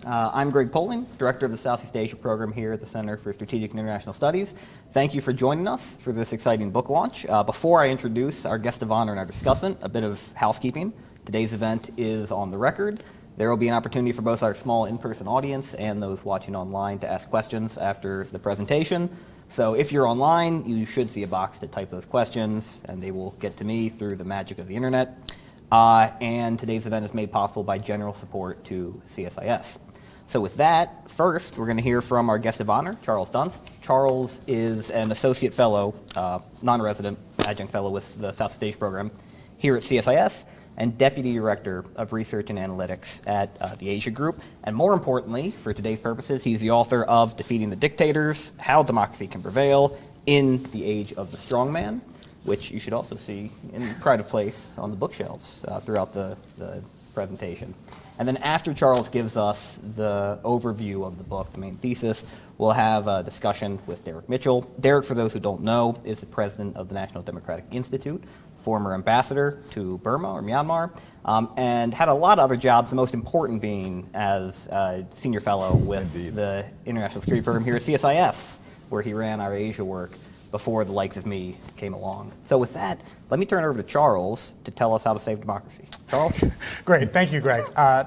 I'm Greg Poling, Director of the Southeast Asia Program here at the Center for Strategic and International Studies. Thank you for joining us for this exciting book launch. Before I introduce our guest of honor and our discussant, a bit of housekeeping. Today's event is on the record. There will be an opportunity for both our small in-person audience and those watching online to ask questions after the presentation. So if you're online, you should see a box to type those questions, and they will get to me through the magic of the internet. And today's event is made possible by general support to CSIS. So with that, first, we're going to hear from our guest of honor, Charles Dunst. Charles is an associate fellow, non-resident adjunct fellow with the Southeast Asia Program here at CSIS, and Deputy Director of Research and Analytics at the Asia Group. And more importantly, for today's purposes, he's the author of Defeating the Dictators, How Democracy Can Prevail in the Age of the Strongman, which you should also see in pride of place on the bookshelves throughout the presentation. And then after Charles gives us the overview of the book, the main thesis, we'll have a discussion with Derek Mitchell. Derek, for those who don't know, is the president of the National Democratic Institute, former ambassador to Burma or Myanmar, and had a lot of other jobs, the most important being as a senior fellow with the International Security Program here at CSIS, where he ran our Asia work before the likes of me came along. So with that, let me turn it over to Charles to tell us how to save democracy. Charles? Great, thank you, Greg.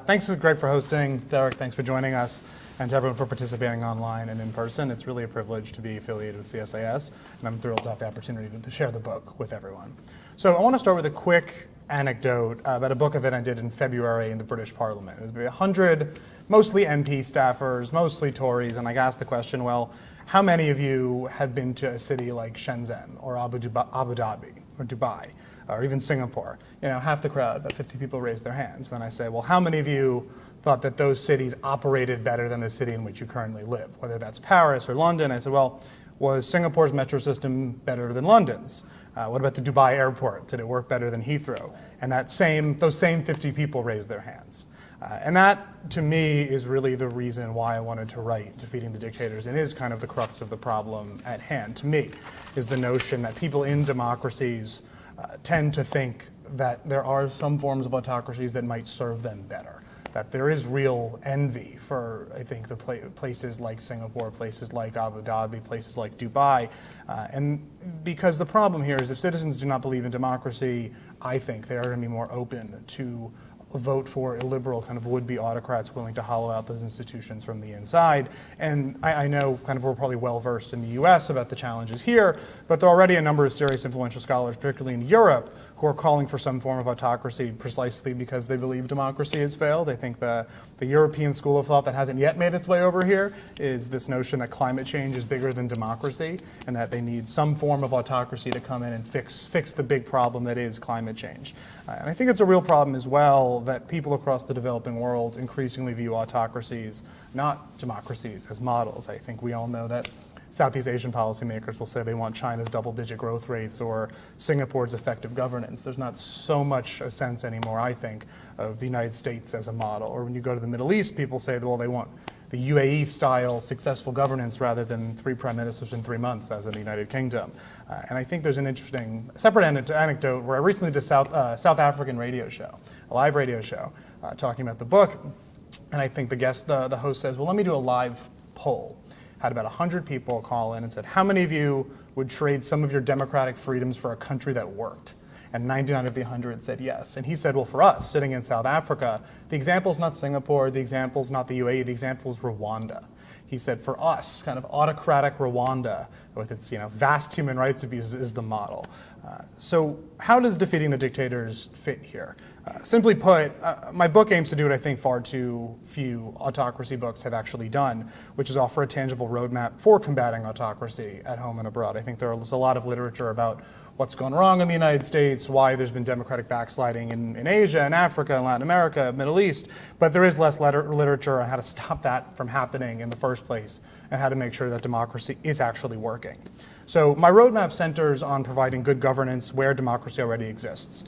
Thanks, Greg, for hosting. Derek, thanks for joining us, and to everyone for participating online and in person. It's really a privilege to be affiliated with CSIS, and I'm thrilled to have the opportunity to share the book with everyone. So I want to start with a quick anecdote about a book event I did in February in the British Parliament. It was 100, mostly MP staffers, mostly Tories, and I asked the question, well, how many of you have been to a city like Shenzhen or Abu Dhabi or Dubai or even Singapore? You know, half the crowd, about 50 people raised their hands. Then I say, well, how many of you thought that those cities operated better than the city in which you currently live, whether that's Paris or London? I said, well, was Singapore's metro system better than London's? What about the Dubai airport? Did it work better than Heathrow? And those same 50 people raised their hands. And that, to me, is really the reason why I wanted to write Defeating the Dictators, and is kind of the crux of the problem at hand, to me, is the notion that people in democracies tend to think that there are some forms of autocracies that might serve them better, that there is real envy for, I think, the places like Singapore, places like Abu Dhabi, places like Dubai. And because the problem here is if citizens do not believe in democracy, I think they are going to be more open to vote for illiberal kind of would-be autocrats willing to hollow out those institutions from the inside. And I know kind of we're probably well-versed in the US about the challenges here, but there are already a number of serious influential scholars, particularly in Europe, who are calling for some form of autocracy precisely because they believe democracy has failed. I think the European school of thought that hasn't yet made its way over here is this notion that climate change is bigger than democracy and that they need some form of autocracy to come in and fix the big problem that is climate change. And I think it's a real problem as well that people across the developing world increasingly view autocracies, not democracies, as models. I think we all know that Southeast Asian policymakers will say they want China's double-digit growth rates or Singapore's effective governance. There's not so much a sense anymore, I think, of the United States as a model. Or when you go to the Middle East, people say, well, they want the UAE-style successful governance rather than 3 prime ministers in 3 months, as in the United Kingdom. And I think there's an interesting separate anecdote where I recently did a South African radio show, a live radio show, talking about the book. And I think the host says, well, let me do a live poll. Had about 100 people call in and said, how many of you would trade some of your democratic freedoms for a country that worked? And 99 of the 100 said yes. And he said, well, for us, sitting in South Africa, the example's not Singapore, the example's not the UAE, the example's Rwanda. He said, for us, kind of autocratic Rwanda, with its vast human rights abuse, is the model. So how does Defeating the Dictators fit here? Simply put, my book aims to do what I think far too few autocracy books have actually done, which is offer a tangible roadmap for combating autocracy at home and abroad. I think there's a lot of literature about what's gone wrong in the United States, why there's been democratic backsliding in Asia and Africa and Latin America, Middle East, but there is less literature on how to stop that from happening in the first place and how to make sure that democracy is actually working. So my roadmap centers on providing good governance where democracy already exists.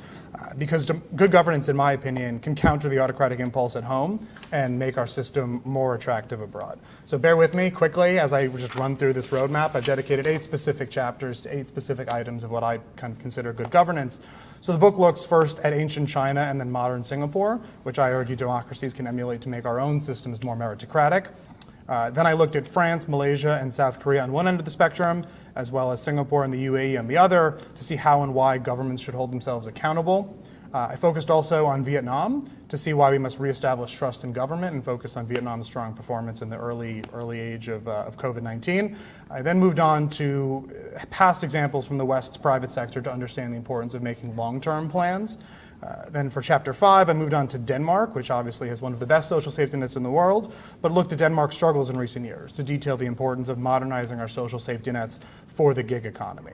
Because good governance, in my opinion, can counter the autocratic impulse at home and make our system more attractive abroad. So bear with me quickly as I just run through this roadmap. I've dedicated 8 specific chapters to 8 specific items of what I kind of consider good governance. So the book looks first at ancient China and then modern Singapore, which I argue democracies can emulate to make our own systems more meritocratic. Then I looked at France, Malaysia, and South Korea on one end of the spectrum, as well as Singapore and the UAE on the other, to see how and why governments should hold themselves accountable. I focused also on Vietnam to see why we must reestablish trust in government and focus on Vietnam's strong performance in the early age of COVID-19. I then moved on to past examples from the West's private sector to understand the importance of making long-term plans. Then for chapter 5, I moved on to Denmark, which obviously has one of the best social safety nets in the world, but looked at Denmark's struggles in recent years to detail the importance of modernizing our social safety nets for the gig economy.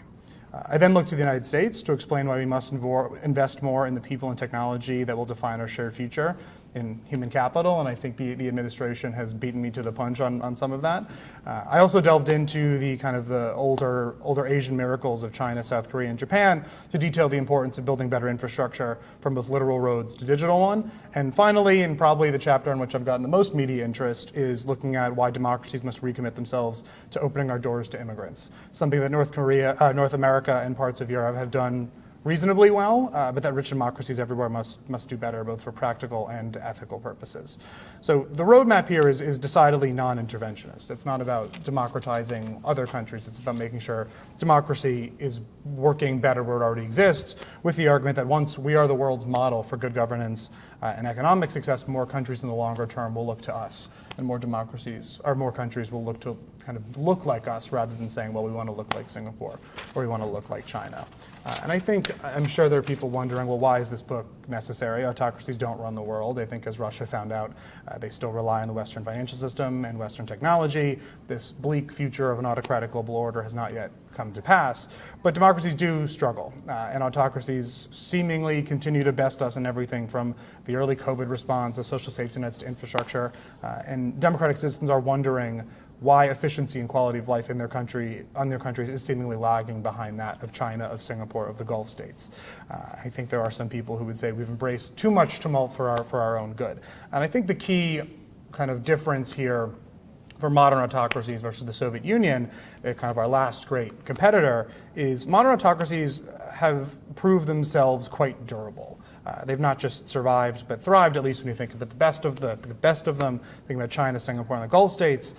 I then looked to the United States to explain why we must invest more in the people and technology that will define our shared future in human capital, and I think the administration has beaten me to the punch on some of that. I also delved into the kind of the older Asian miracles of China, South Korea, and Japan to detail the importance of building better infrastructure from both literal roads to digital one. And finally, and probably the chapter on which I've gotten the most media interest, is looking at why democracies must recommit themselves to opening our doors to immigrants, something that North America, and parts of Europe have done reasonably well, but that rich democracies everywhere must do better, both for practical and ethical purposes. So the roadmap here is decidedly non-interventionist. It's not about democratizing other countries. It's about making sure democracy is working better where it already exists, with the argument that once we are the world's model for good governance and economic success, more countries in the longer term will look to us, and more countries will look to kind of look like us rather than saying, well, we want to look like Singapore or we want to look like China. And I'm sure there are people wondering, well, why is this book necessary? Autocracies don't run the world. I think as Russia found out, they still rely on the Western financial system and Western technology. This bleak future of an autocratic global order has not yet come to pass. But democracies do struggle, and autocracies seemingly continue to best us in everything from the early COVID response, the social safety nets to infrastructure, and democratic citizens are wondering why efficiency and quality of life in their countries is seemingly lagging behind that of China, of Singapore, of the Gulf states. I think there are some people who would say we've embraced too much tumult for our own good. And I think the key kind of difference here for modern autocracies versus the Soviet Union, kind of our last great competitor, is modern autocracies have proved themselves quite durable. They've not just survived but thrived, at least when you think about the best of them, think about China, Singapore, and the Gulf states.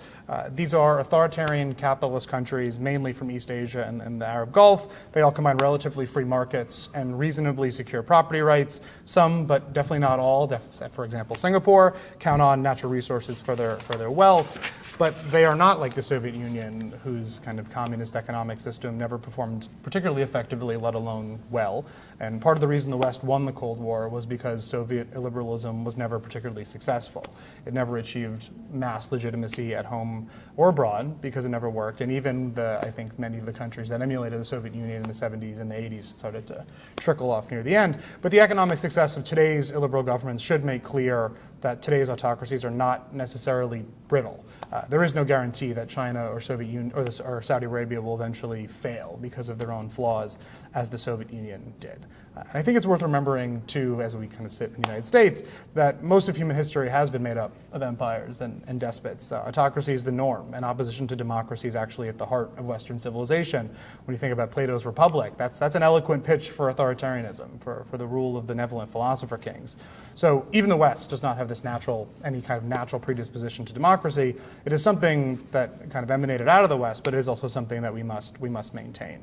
These are authoritarian capitalist countries, mainly from East Asia and the Arab Gulf. They all combine relatively free markets and reasonably secure property rights. Some, but definitely not all, for example, Singapore, count on natural resources for their wealth. But they are not like the Soviet Union, whose kind of communist economic system never performed particularly effectively, let alone well. And part of the reason the West won the Cold War was because Soviet illiberalism was never particularly successful. It never achieved mass legitimacy at home or abroad because it never worked. And even I think many of the countries that emulated the Soviet Union in the 70s and the 80s started to trickle off near the end. But the economic success of today's illiberal governments should make clear that today's autocracies are not necessarily brittle. There is no guarantee that China or Soviet Union or Saudi Arabia will eventually fail because of their own flaws, as the Soviet Union did. And I think it's worth remembering, too, as we kind of sit in the United States, that most of human history has been made up of empires and despots. Autocracy is the norm, and opposition to democracy is actually at the heart of Western civilization. When you think about Plato's Republic, that's an eloquent pitch for authoritarianism, for the rule of benevolent philosopher kings. So even the West does not have any kind of natural predisposition to democracy. It is something that kind of emanated out of the West, but it is also something that we must maintain.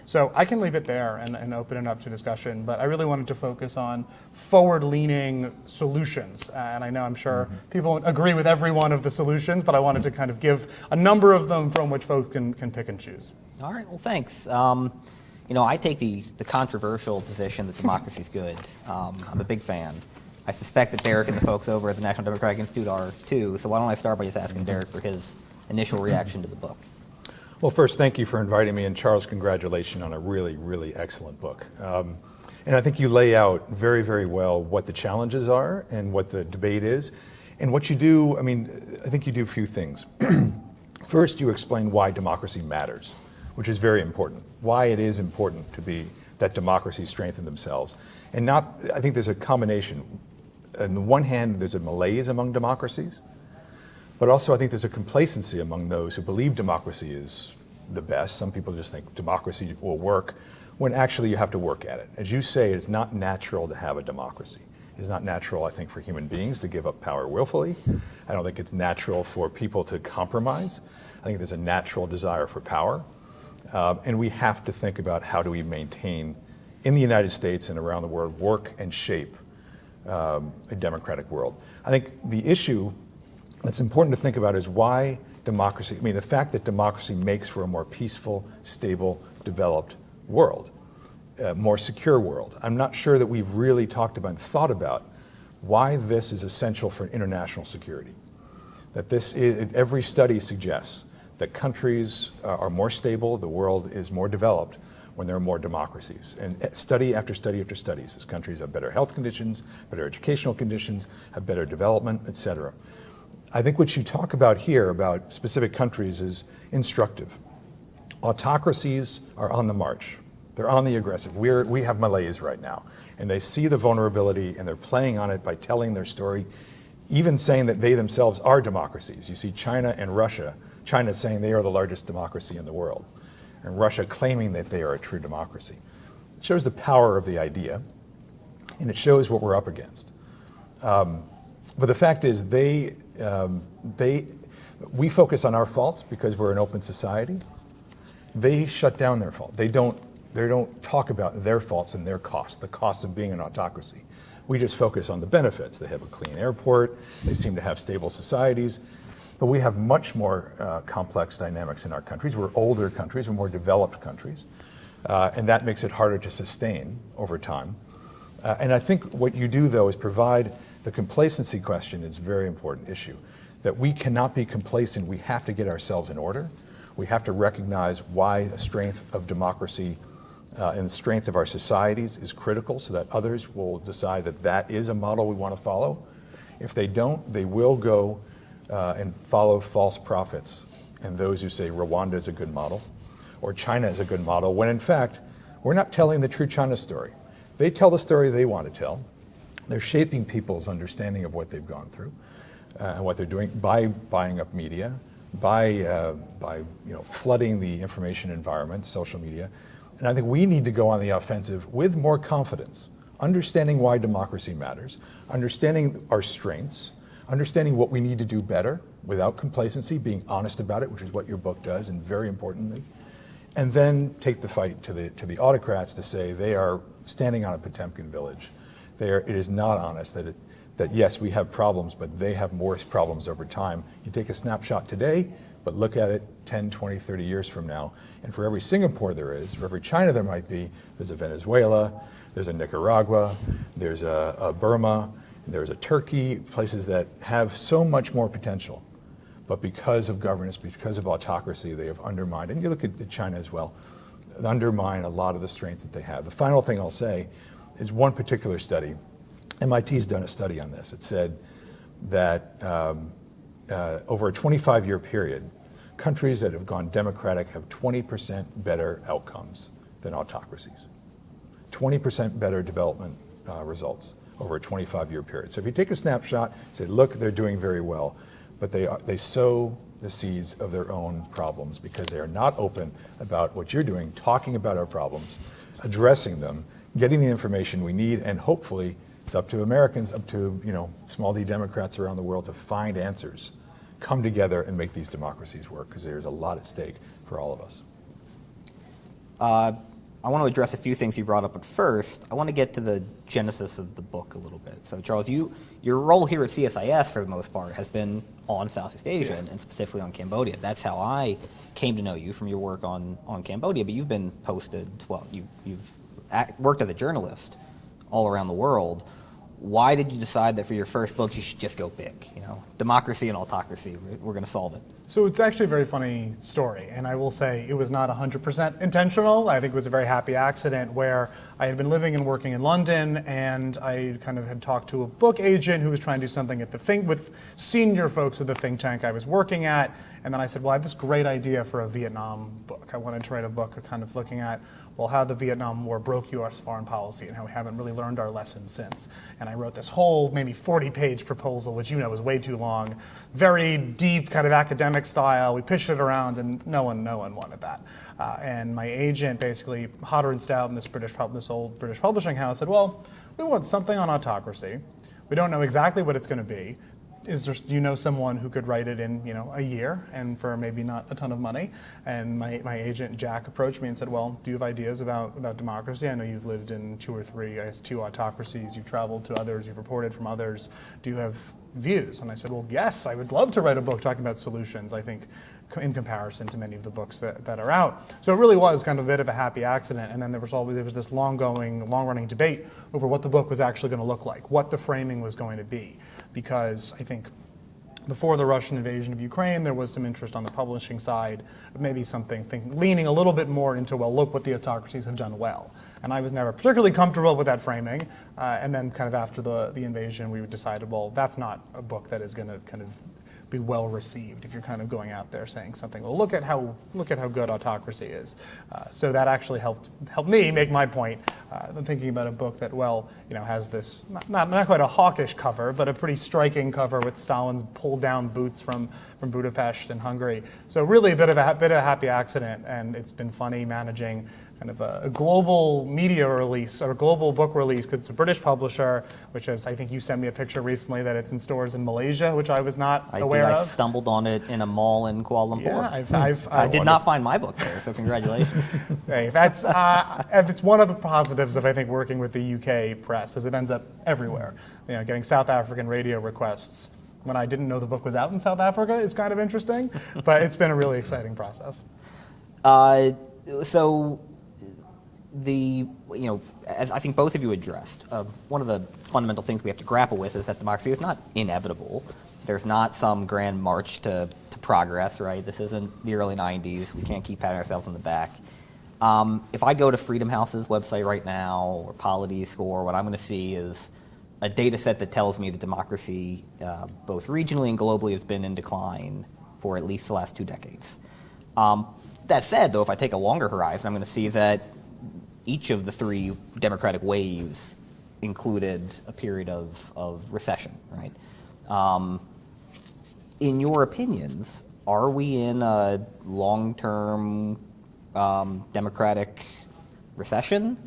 So I can leave it there and open it up to discussion, but I really wanted to focus on forward-leaning solutions. And I know I'm sure people won't agree with every one of the solutions, but I wanted to kind of give a number of them from which folks can pick and choose. All right, well, thanks. I take the controversial position that democracy is good. I'm a big fan. I suspect that Derek and the folks over at the National Democratic Institute are too, so why don't I start by just asking Derek for his initial reaction to the book. Well, first, thank you for inviting me, and Charles, congratulations on a really, really excellent book. And I think you lay out very, very well what the challenges are and what the debate is. And what you do, I think you do a few things. First, you explain why democracy matters, which is very important. Why it is important to be that democracies strengthen themselves. And not, I think there's a combination. On the one hand, there's a malaise among democracies, but also I think there's a complacency among those who believe democracy is the best. Some people just think democracy will work, when actually you have to work at it. As you say, it's not natural to have a democracy. It's not natural, I think, for human beings to give up power willfully. I don't think it's natural for people to compromise. I think there's a natural desire for power. And we have to think about how do we maintain, in the United States and around the world, work and shape a democratic world. I think the issue that's important to think about is why democracy, the fact that democracy makes for a more peaceful, stable, developed world, a more secure world. I'm not sure that we've really talked about and thought about why this is essential for international security. That this is, every study suggests that countries are more stable, the world is more developed when there are more democracies. And study after study after study says countries have better health conditions, better educational conditions, have better development, et cetera. I think what you talk about here about specific countries is instructive. Autocracies are on the march. They're on the aggressive. We have malaise right now. And they see the vulnerability and they're playing on it by telling their story, even saying that they themselves are democracies. You see China and Russia, China saying they are the largest democracy in the world, and Russia claiming that they are a true democracy. It shows the power of the idea, and it shows what we're up against. But the fact is we focus on our faults because we're an open society. They shut down their fault. They don't talk about their faults and their costs, the costs of being an autocracy. We just focus on the benefits. They have a clean airport. They seem to have stable societies. But we have much more complex dynamics in our countries. We're older countries. We're more developed countries. And that makes it harder to sustain over time. And I think what you do, though, is provide the complacency question is a very important issue. That we cannot be complacent. We have to get ourselves in order. We have to recognize why the strength of democracy and the strength of our societies is critical so that others will decide that that is a model we want to follow. If they don't, they will go and follow false prophets and those who say Rwanda is a good model or China is a good model, when in fact, we're not telling the true China story. They tell the story they want to tell. They're shaping people's understanding of what they've gone through and what they're doing by buying up media, by flooding the information environment, social media. And I think we need to go on the offensive with more confidence, understanding why democracy matters, understanding our strengths, understanding what we need to do better without complacency, being honest about it, which is what your book does, and very importantly, and then take the fight to the autocrats to say they are standing on a Potemkin village. It is not honest that yes, we have problems, but they have more problems over time. You take a snapshot today, but look at it 10, 20, 30 years from now. And for every Singapore there is, for every China there might be, there's a Venezuela, there's a Nicaragua, there's a Burma, there's a Turkey, places that have so much more potential. But because of governance, because of autocracy, they have undermined, and you look at China as well, undermine a lot of the strengths that they have. The final thing I'll say is one particular study. MIT's done a study on this. It said that over a 25-year period, countries that have gone democratic have 20% better outcomes than autocracies. 20% better development results over a 25-year period. So if you take a snapshot, say, look, they're doing very well, but they sow the seeds of their own problems because they are not open about what you're doing, talking about our problems, addressing them, getting the information we need, and hopefully it's up to Americans, up to small d Democrats around the world to find answers, come together and make these democracies work, because there's a lot at stake for all of us. I want to address a few things you brought up, but first, I want to get to the genesis of the book a little bit. So, Charles, your role here at CSIS, for the most part, has been on Southeast Asia, and specifically on Cambodia. That's how I came to know you, from your work on Cambodia, but you've been posted, well, you've worked as a journalist all around the world. Why did you decide that for your first book you should just go big? Democracy and autocracy, we're going to solve it. So it's actually a very funny story, and I will say it was not 100% intentional. I think it was a very happy accident where I had been living and working in London, and I kind of had talked to a book agent who was trying to do something at the think with senior folks at the think tank I was working at. And then I said, well, I have this great idea for a Vietnam book. I wanted to write a book kind of looking at, well, how the Vietnam War broke U.S. foreign policy and how we haven't really learned our lessons since. And I wrote this whole maybe 40-page proposal, which was way too long, very deep kind of academic style. We pitched it around, and no one wanted that. And my agent, basically, hotter and stout in this old British publishing house, said, well, we want something on autocracy. We don't know exactly what it's going to be. Do you know someone who could write it in a year and for maybe not a ton of money? And my agent Jack approached me and said, well, do you have ideas about democracy? I know you've lived in two autocracies, you've traveled to others, you've reported from others. Do you have views? And I said, well, yes, I would love to write a book talking about solutions, I think, in comparison to many of the books that are out. So it really was kind of a bit of a happy accident. And then there was this long-running debate over what the book was actually going to look like, what the framing was going to be. Because I think before the Russian invasion of Ukraine, there was some interest on the publishing side, maybe leaning a little bit more into, well, look what the autocracies have done well. And I was never particularly comfortable with that framing. And then kind of after the invasion, we decided, well, that's not a book that is going to kind of be well received if you're kind of going out there saying something, well, look at how good autocracy is. So that actually helped me make my point. I'm thinking about a book that, has this not quite a hawkish cover, but a pretty striking cover with Stalin's pulled down boots from Budapest in Hungary. So really a bit of a happy accident, and it's been funny managing kind of a global media release or a global book release, because it's a British publisher, which is, I think you sent me a picture recently that it's in stores in Malaysia, which I was not aware of. I stumbled on it in a mall in Kuala Lumpur. Yeah, I did not find my book there, so congratulations. Hey, that's it's one of the positives of, I think, working with the UK press, is it ends up everywhere. Getting South African radio requests when I didn't know the book was out in South Africa is kind of interesting, but it's been a really exciting process. As I think both of you addressed, one of the fundamental things we have to grapple with is that democracy is not inevitable. There's not some grand march to progress, right? This isn't the early 90s. We can't keep patting ourselves on the back. If I go to Freedom House's website right now, or Polity's score, what I'm going to see is a data set that tells me that democracy, both regionally and globally, has been in decline for at least the last 2 decades. That said, though, if I take a longer horizon, I'm going to see that each of the 3 democratic waves included a period of recession, right? In your opinions, are we in a long-term democratic recession,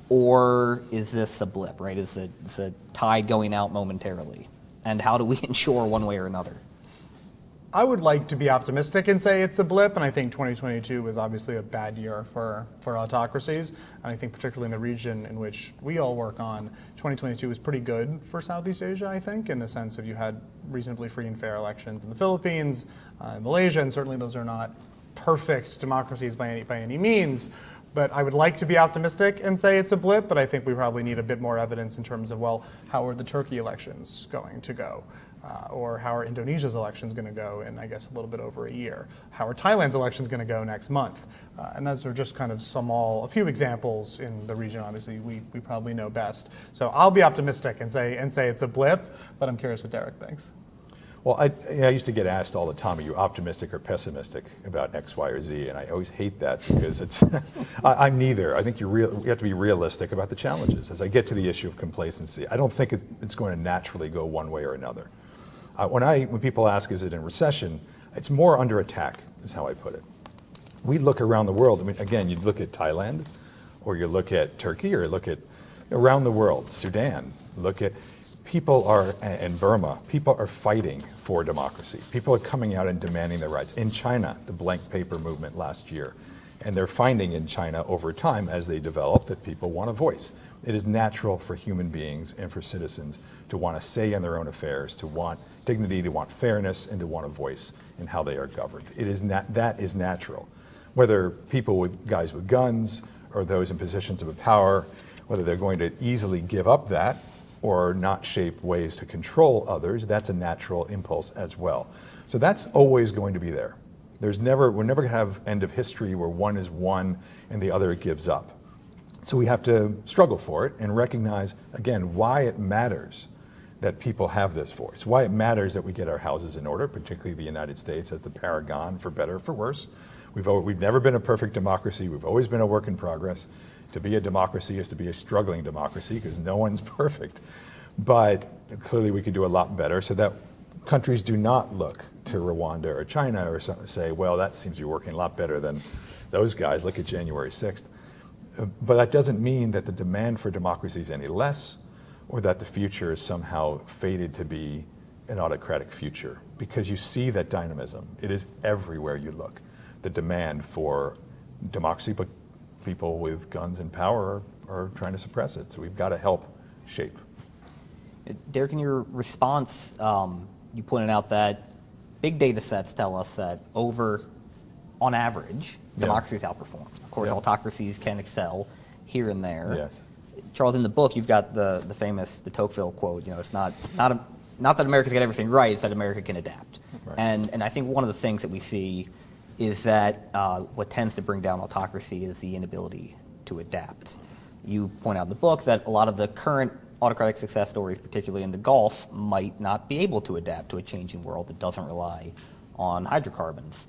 or is this a blip, right? Is the tide going out momentarily? And how do we ensure one way or another? I would like to be optimistic and say it's a blip, and I think 2022 was obviously a bad year for autocracies. And I think particularly in the region in which we all work on, 2022 was pretty good for Southeast Asia, I think, in the sense of you had reasonably free and fair elections in the Philippines, in Malaysia, and certainly those are not perfect democracies by any means. But I would like to be optimistic and say it's a blip, but I think we probably need a bit more evidence in terms of, well, how are the Turkey elections going to go? Or how are Indonesia's elections going to go in, I guess, a little bit over a year? How are Thailand's elections going to go next month? And those are just kind of a few examples in the region. Obviously, we probably know best. So I'll be optimistic and say it's a blip, but I'm curious what Derek thinks. Well, I used to get asked all the time, are you optimistic or pessimistic about X, Y, or Z? And I always hate that because it's, I'm neither. I think you have to be realistic about the challenges. As I get to the issue of complacency, I don't think it's going to naturally go one way or another. When people ask, is it in recession, it's more under attack, is how I put it. We look around the world. I mean, again, you look at Thailand, or you look at Turkey, or look at around the world, Sudan, look at in Burma, people are fighting for democracy. People are coming out and demanding their rights. In China, the blank paper movement last year, and they're finding in China over time as they develop that people want a voice. It is natural for human beings and for citizens to want a say in their own affairs, to want dignity, to want fairness, and to want a voice in how they are governed. That is natural. Whether guys with guns or those in positions of power, whether they're going to easily give up that or not shape ways to control others, that's a natural impulse as well. So that's always going to be there. We're never going to have end of history where one is won and the other gives up. So we have to struggle for it and recognize, again, why it matters that people have this voice, why it matters that we get our houses in order, particularly the United States as the paragon for better or for worse. We've never been a perfect democracy. We've always been a work in progress. To be a democracy is to be a struggling democracy because no one's perfect. But clearly we could do a lot better so that countries do not look to Rwanda or China or say, well, that seems to be working a lot better than those guys. Look at January 6th. But that doesn't mean that the demand for democracy is any less or that the future is somehow fated to be an autocratic future, because you see that dynamism. It is everywhere you look. The demand for democracy, but people with guns and power are trying to suppress it. So we've got to help shape. Derek, in your response, you pointed out that big data sets tell us that on average, democracies outperform. Of course, autocracies can excel here and there. Yes. Charles, in the book, you've got the famous de Tocqueville quote. It's not that America's got everything right; it's that America can adapt. Right. And I think one of the things that we see is that what tends to bring down autocracy is the inability to adapt. You point out in the book that a lot of the current autocratic success stories, particularly in the Gulf, might not be able to adapt to a changing world that doesn't rely on hydrocarbons.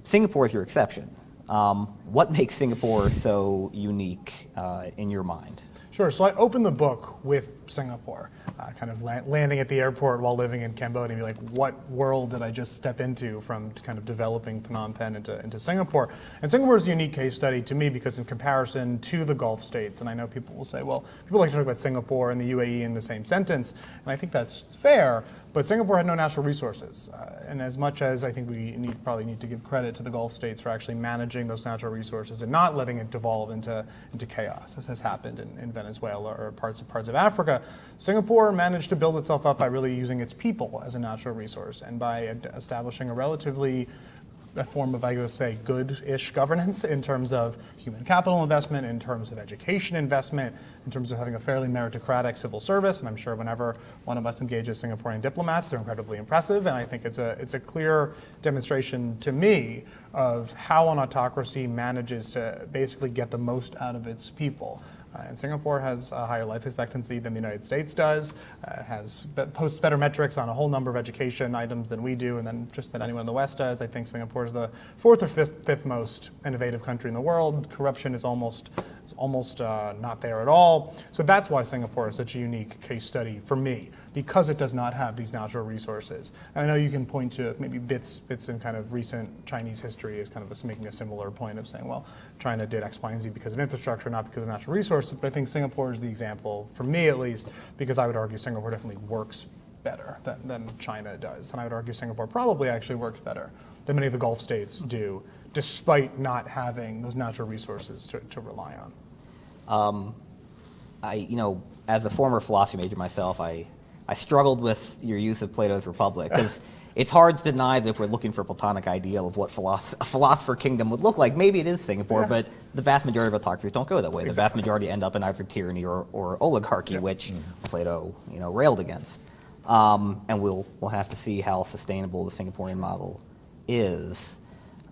Singapore is your exception. What makes Singapore so unique in your mind? Sure. So I opened the book with Singapore, kind of landing at the airport while living in Cambodia and be like, what world did I just step into from kind of developing Phnom Penh into Singapore? And Singapore is a unique case study to me because in comparison to the Gulf states, and I know people will say, well, people like to talk about Singapore and the UAE in the same sentence, and I think that's fair, but Singapore had no natural resources. And as much as I think we probably need to give credit to the Gulf states for actually managing those natural resources and not letting it devolve into chaos, as has happened in Venezuela or parts of Africa, Singapore managed to build itself up by really using its people as a natural resource and by establishing a form of, I would say, good-ish governance in terms of human capital investment, in terms of education investment, in terms of having a fairly meritocratic civil service. And I'm sure whenever one of us engages Singaporean diplomats, they're incredibly impressive. And I think it's a clear demonstration to me of how an autocracy manages to basically get the most out of its people. And Singapore has a higher life expectancy than the United States does, posts better metrics on a whole number of education items than we do, and then just about anyone in the West does. I think Singapore is the fourth or fifth most innovative country in the world. Corruption is almost not there at all. So that's why Singapore is such a unique case study for me, because it does not have these natural resources. And I know you can point to maybe bits in kind of recent Chinese history as kind of making a similar point of saying, well, China did X, Y, and Z because of infrastructure, not because of natural resources. But I think Singapore is the example, for me at least, because I would argue Singapore definitely works better than China does. And I would argue Singapore probably actually works better than many of the Gulf states do, despite not having those natural resources to rely on. As a former philosophy major myself, I struggled with your use of Plato's Republic, because it's hard to deny that if we're looking for a Platonic ideal of what a philosopher kingdom would look like, maybe it is Singapore, but the vast majority of autocracies don't go that way. Exactly. The vast majority end up in either tyranny or oligarchy, which Plato railed against. And we'll have to see how sustainable the Singaporean model is.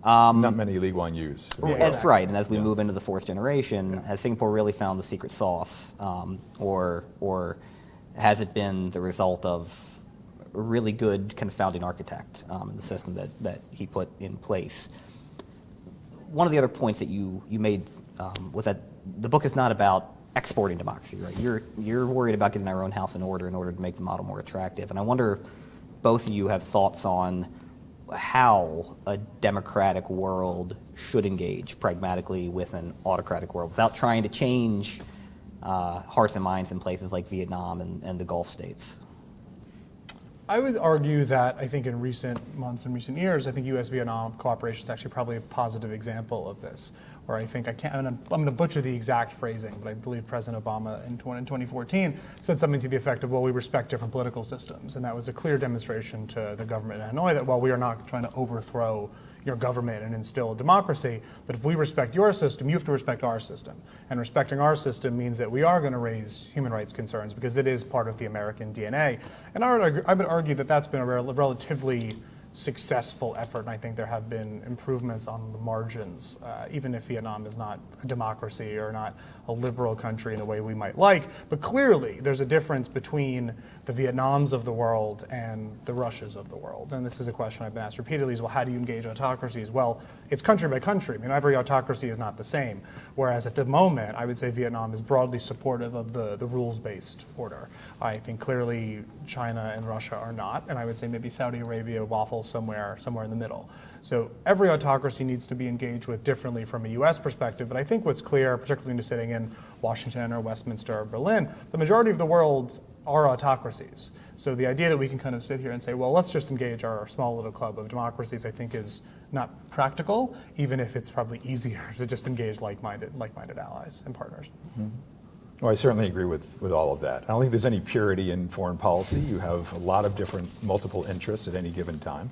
Not many Lee Kuan Yews. That's right, and as we move into the fourth generation, has Singapore really found the secret sauce, or has it been the result of a really good kind of founding architect in the system that he put in place? One of the other points that you made was that the book is not about exporting democracy, right? You're worried about getting our own house in order to make the model more attractive. And I wonder if both of you have thoughts on how a democratic world should engage pragmatically with an autocratic world without trying to change hearts and minds in places like Vietnam and the Gulf states. I would argue that I think in recent months and recent years, I think U.S.-Vietnam cooperation is actually probably a positive example of this. Where I think I'm going to butcher the exact phrasing, but I believe President Obama in 2014 said something to the effect of, well, we respect different political systems. And that was a clear demonstration to the government in Hanoi that while we are not trying to overthrow your government and instill democracy, but if we respect your system, you have to respect our system. And respecting our system means that we are going to raise human rights concerns because it is part of the American DNA. And I would argue that that's been a relatively successful effort, and I think there have been improvements on the margins, even if Vietnam is not a democracy or not a liberal country in the way we might like. But clearly, there's a difference between the Vietnams of the world and the Russias of the world. And this is a question I've been asked repeatedly, is, well, how do you engage autocracies? Well, it's country by country. I mean, every autocracy is not the same. Whereas at the moment, I would say Vietnam is broadly supportive of the rules-based order. I think clearly China and Russia are not, and I would say maybe Saudi Arabia waffles somewhere in the middle. So every autocracy needs to be engaged with differently from a US perspective, but I think what's clear, particularly when sitting in Washington or Westminster or Berlin, the majority of the world are autocracies. So the idea that we can kind of sit here and say, well, let's just engage our small little club of democracies, I think is not practical, even if it's probably easier to just engage like-minded allies and partners. Mm-hmm. Well, I certainly agree with all of that. I don't think there's any purity in foreign policy. You have a lot of different multiple interests at any given time.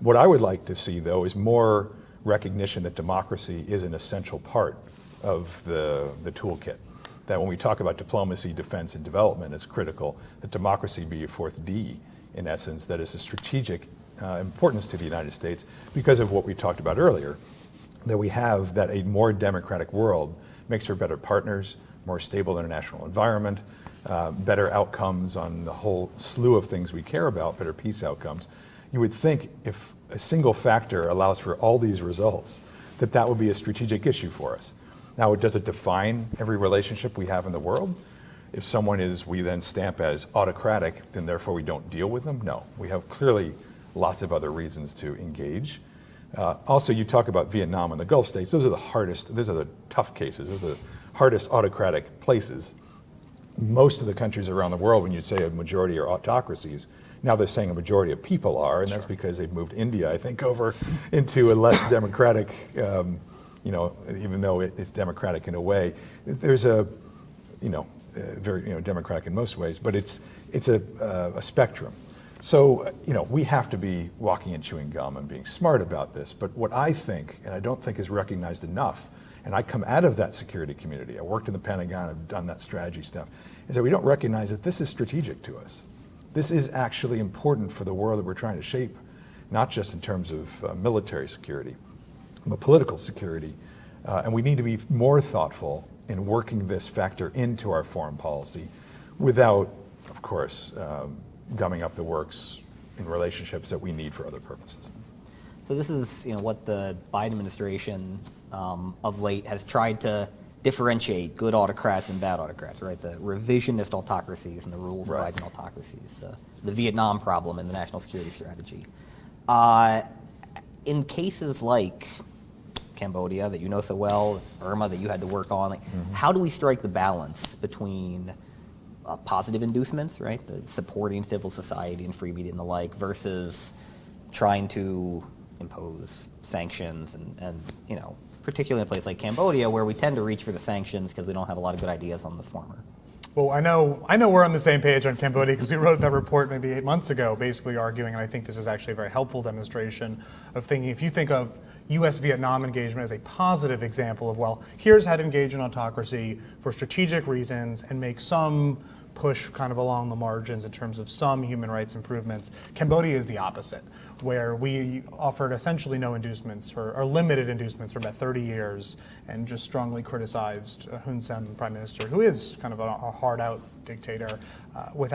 What I would like to see, though, is more recognition that democracy is an essential part of the toolkit. That when we talk about diplomacy, defense, and development, it's critical that democracy be a fourth D, in essence, that is a strategic importance to the United States because of what we talked about earlier, that we have that a more democratic world makes for better partners, more stable international environment, better outcomes on the whole slew of things we care about, better peace outcomes. You would think if a single factor allows for all these results, that would be a strategic issue for us. Now, does it define every relationship we have in the world? If someone we then stamp as autocratic, then therefore we don't deal with them? No, we have clearly lots of other reasons to engage. Also, you talk about Vietnam and the Gulf states. Those are the tough cases. Those are the hardest autocratic places. Most of the countries around the world, when you say a majority are autocracies, now they're saying a majority of people are, and that's because they've moved India, I think, over into a less democratic, even though it's democratic in a way. There's very democratic in most ways, but it's a spectrum. So, we have to be walking and chewing gum and being smart about this. But what I think, and I don't think is recognized enough, and I come out of that security community, I worked in the Pentagon, I've done that strategy stuff, is that we don't recognize that this is strategic to us. This is actually important for the world that we're trying to shape, not just in terms of military security, but political security. And we need to be more thoughtful in working this factor into our foreign policy without, of course, gumming up the works in relationships that we need for other purposes. So this is what the Biden administration of late has tried to differentiate good autocrats and bad autocrats, right? The revisionist autocracies and the rules of Biden autocracies, the Vietnam problem and the national security strategy. In cases like Cambodia that you know so well, Burma that you had to work on, how do we strike the balance between positive inducements, right, the supporting civil society and free media and the like, versus trying to impose sanctions and particularly in a place like Cambodia, where we tend to reach for the sanctions because we don't have a lot of good ideas on the former? Well, I know we're on the same page on Cambodia because we wrote that report maybe 8 months ago, basically arguing, and I think this is actually a very helpful demonstration of thinking, if you think of U.S.-Vietnam engagement as a positive example of, well, here's how to engage in autocracy for strategic reasons and make some push kind of along the margins in terms of some human rights improvements. Cambodia is the opposite, where we offered essentially no inducements or limited inducements for about 30 years and just strongly criticized Hun Sen, the prime minister, who is kind of a hard-out dictator, we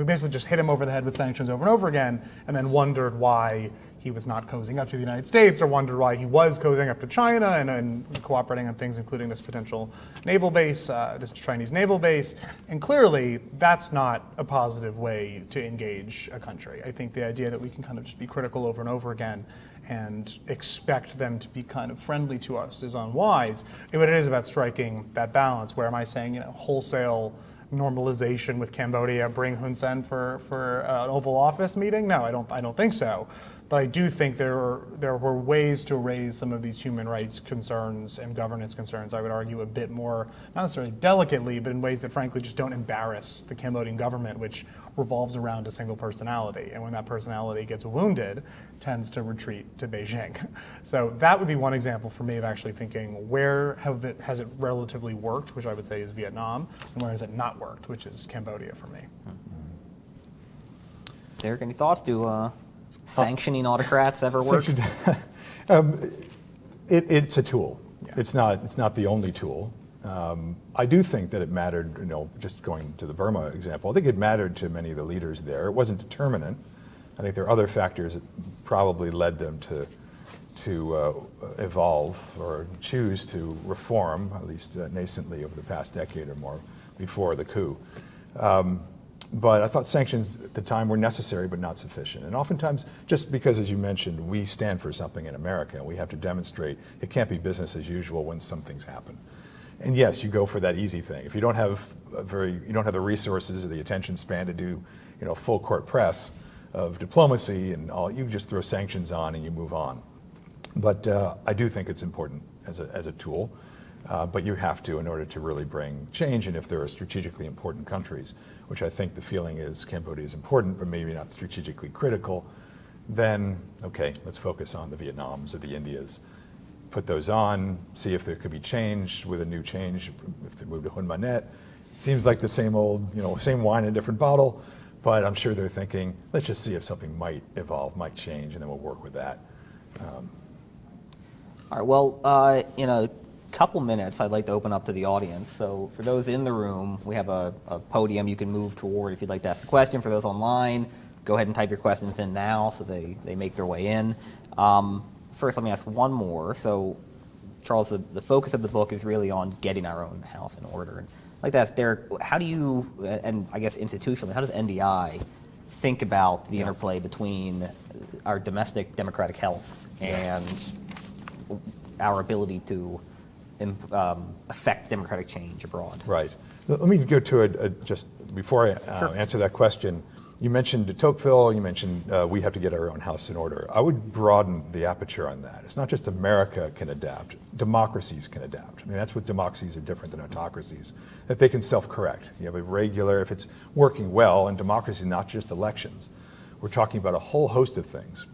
basically just hit him over the head with sanctions over and over again, and then wondered why he was not cozying up to the United States, or wondered why he was cozying up to China and cooperating on things, including this potential naval base, this Chinese naval base. And clearly, that's not a positive way to engage a country. I think the idea that we can kind of just be critical over and over again and expect them to be kind of friendly to us is unwise. But it is about striking that balance. Where am I saying, wholesale normalization with Cambodia, bring Hun Sen for an Oval Office meeting? No, I don't think so. But I do think there were ways to raise some of these human rights concerns and governance concerns, I would argue, a bit more, not necessarily delicately, but in ways that frankly just don't embarrass the Cambodian government, which revolves around a single personality. And when that personality gets wounded, tends to retreat to Beijing. So that would be one example for me of actually thinking, where has it relatively worked, which I would say is Vietnam, and where has it not worked, which is Cambodia for me. Derek, any thoughts? sanctioning autocrats ever work? It's a tool. Yeah. It's not the only tool. I do think that it mattered, just going to the Burma example, I think it mattered to many of the leaders there. It wasn't determinant. I think there are other factors that probably led them to evolve or choose to reform, at least nascently over the past decade or more, before the coup. But I thought sanctions at the time were necessary but not sufficient. And oftentimes, just because, as you mentioned, we stand for something in America, and we have to demonstrate it can't be business as usual when some things happen. And yes, you go for that easy thing. If you don't have the resources or the attention span to do, full court press of diplomacy and all, you just throw sanctions on and you move on. But I do think it's important as a tool. But you have to in order to really bring change. And if there are strategically important countries, which I think the feeling is Cambodia is important, but maybe not strategically critical, then, okay, let's focus on the Vietnams or the Indias. Put those on, see if there could be change with a new change, if they move to Hun Manet. It seems like the same old, same wine in a different bottle, but I'm sure they're thinking, let's just see if something might evolve, might change, and then we'll work with that. All right, well, in a couple minutes, I'd like to open up to the audience. So for those in the room, we have a podium you can move toward if you'd like to ask a question. For those online, go ahead and type your questions in now so they make their way in. First, let me ask one more. So, Charles, the focus of the book is really on getting our own house in order. And I'd like to ask Derek, how do you, and I guess institutionally, how does NDI think about the interplay between our domestic democratic health and our ability to affect democratic change abroad? Right. Let me go to just before I answer that question. You mentioned de Tocqueville, you mentioned we have to get our own house in order. I would broaden the aperture on that. It's not just America can adapt, democracies can adapt. I mean, that's what democracies are different than autocracies, that they can self-correct. You have a regular, if it's working well, and democracy is not just elections. We're talking about a whole host of things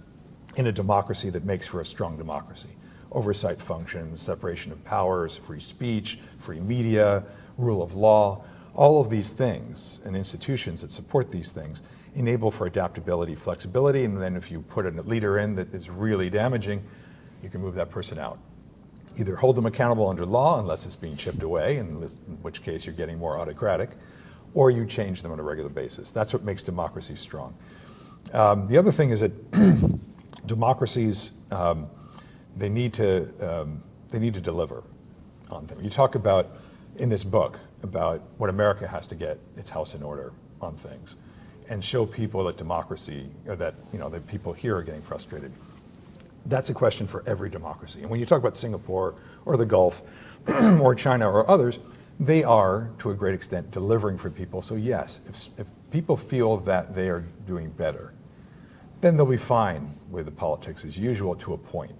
in a democracy that makes for a strong democracy. Oversight functions, separation of powers, free speech, free media, rule of law, all of these things and institutions that support these things enable for adaptability, flexibility, and then if you put a leader in that is really damaging, you can move that person out. Either hold them accountable under law, unless it's being chipped away, in which case you're getting more autocratic, or you change them on a regular basis. That's what makes democracy strong. The other thing is that democracies, they need to deliver on them. You talk about, in this book, about what America has to get its house in order on things, and show people that democracy, or that that people here are getting frustrated. That's a question for every democracy. And when you talk about Singapore or the Gulf or China or others, they are, to a great extent, delivering for people. So yes, if people feel that they are doing better, then they'll be fine with the politics as usual to a point.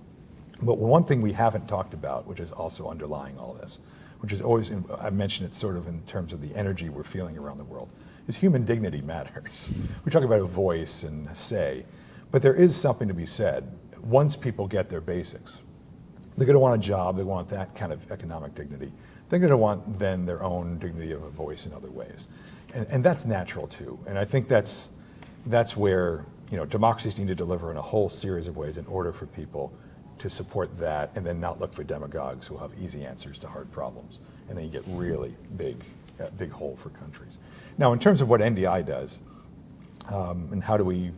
But one thing we haven't talked about, which is also underlying all this, which is always, I mentioned it sort of in terms of the energy we're feeling around the world, is human dignity matters. We talk about a voice and a say, but there is something to be said. Once people get their basics, they're going to want a job, they want that kind of economic dignity. They're going to want then their own dignity of a voice in other ways. And that's natural too. And I think that's where democracies need to deliver in a whole series of ways in order for people to support that, and then not look for demagogues who have easy answers to hard problems. And then you get really big hole for countries. Now, in terms of what NDI does, and how do we,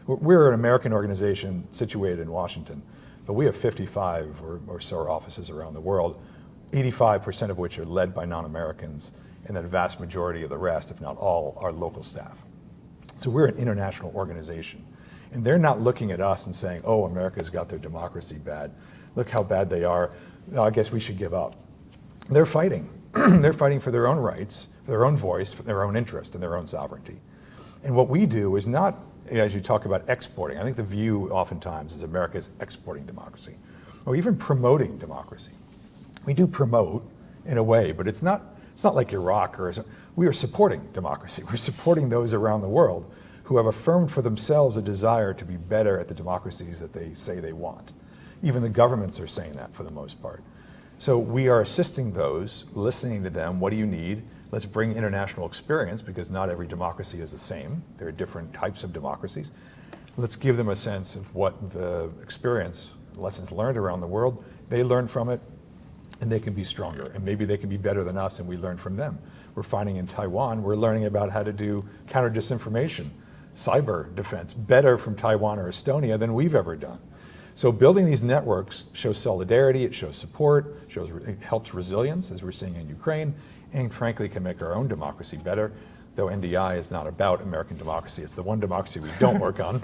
we're an American organization situated in Washington, but we have 55 or so offices around the world, 85% of which are led by non-Americans, and the vast majority of the rest, if not all, are local staff. So we're an international organization. And they're not looking at us and saying, oh, America's got their democracy bad. Look how bad they are. No, I guess we should give up. They're fighting. They're fighting for their own rights, for their own voice, for their own interest, and their own sovereignty. And what we do is not, as you talk about exporting, I think the view oftentimes is America is exporting democracy, or even promoting democracy. We do promote in a way, but it's not like Iraq we are supporting democracy. We're supporting those around the world who have affirmed for themselves a desire to be better at the democracies that they say they want. Even the governments are saying that for the most part. So we are assisting those, listening to them. What do you need? Let's bring international experience, because not every democracy is the same. There are different types of democracies. Let's give them a sense of what the experience, lessons learned around the world, they learn from it, and they can be stronger. And maybe they can be better than us, and we learn from them. We're finding in Taiwan, we're learning about how to do counter disinformation, cyber defense, better from Taiwan or Estonia than we've ever done. So building these networks shows solidarity, it shows support, it helps resilience, as we're seeing in Ukraine, and frankly can make our own democracy better, though NDI is not about American democracy. It's the one democracy we don't work on